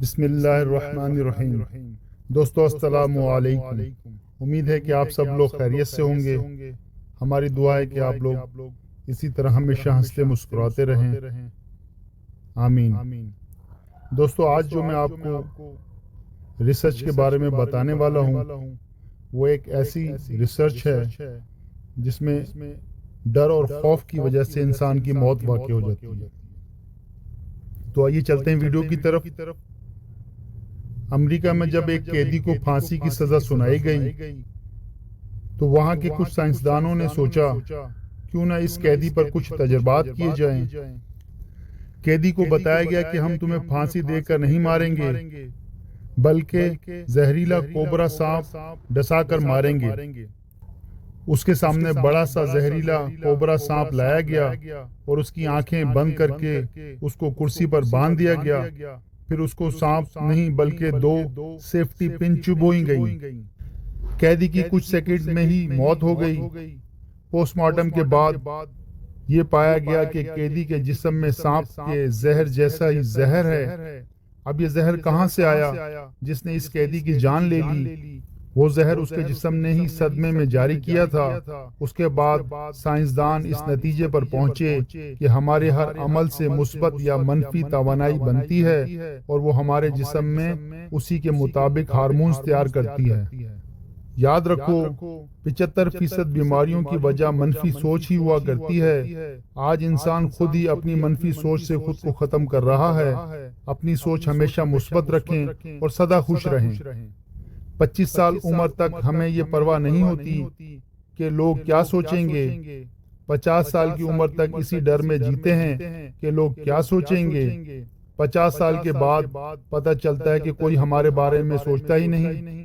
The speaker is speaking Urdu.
بسم اللہ الرحمن الرحیم۔ دوستو السلام علیکم۔ امید ہے کہ آپ سب لوگ خیریت سے ہوں گے۔ ہماری دعا ہے کہ آپ لوگ اسی طرح ہمیشہ ہنستے مسکراتے رہیں، آمین۔ دوستو آج جو میں آپ کو ریسرچ کے بارے میں بتانے والا ہوں وہ ایک ایسی ریسرچ ہے جس میں ڈر اور خوف کی وجہ سے انسان کی موت واقع ہو جاتی ہے۔ تو آئیے چلتے ہیں ویڈیو کی طرف۔ امریکہ میں جب ایک قیدی کو پھانسی کی سزا سنائی گئی تو وہاں کے کچھ سائنسدانوں نے سوچا کیوں نہ اس قیدی پر کچھ تجربات کیے جائیں۔ قیدی کو بتایا گیا کہ ہم تمہیں پھانسی دے کر نہیں ماریں گے بلکہ زہریلا کوبرا سانپ ڈسا کر ماریں گے۔ اس کے سامنے بڑا سا زہریلا کوبرا سانپ لایا گیا اور اس کی آنکھیں بند کر کے اس کو کرسی پر باندھ دیا گیا۔ پھر اس کو سانپ نہیں بلکہ 2 سیفٹی پن چبوئی گئی۔ قیدی کی کچھ سیکنڈ میں ہی موت ہو گئی۔ پوسٹ مارٹم کے بعد یہ پایا گیا کہ قیدی کے جسم میں سانپ کے زہر جیسا ہی زہر ہے۔ اب یہ زہر کہاں سے آیا جس نے اس قیدی کی جان لے لی؟ وہ زہر اس کے جسم نے ہی صدمے میں جاری کیا تھا۔ اس کے بعد سائنسدان اس نتیجے پر پہنچے کہ ہمارے ہر عمل سے مثبت یا منفی توانائی بنتی ہے اور وہ ہمارے جسم میں اسی کے مطابق ہارمونز تیار کرتی ہے۔ یاد رکھو 75% بیماریوں کی وجہ منفی سوچ ہی ہوا کرتی ہے۔ آج انسان خود ہی اپنی منفی سوچ سے خود کو ختم کر رہا ہے۔ اپنی سوچ ہمیشہ مثبت رکھیں اور سدا خوش رہیں۔ 25 سال عمر تک ہمیں یہ پرواہ نہیں ہوتی کہ لوگ کیا سوچیں گے۔ 50 سال کی عمر تک اسی ڈر میں جیتے ہیں کہ لوگ کیا سوچیں گے۔ 50 سال کے بعد پتہ چلتا ہے کہ کوئی ہمارے بارے میں سوچتا ہی نہیں۔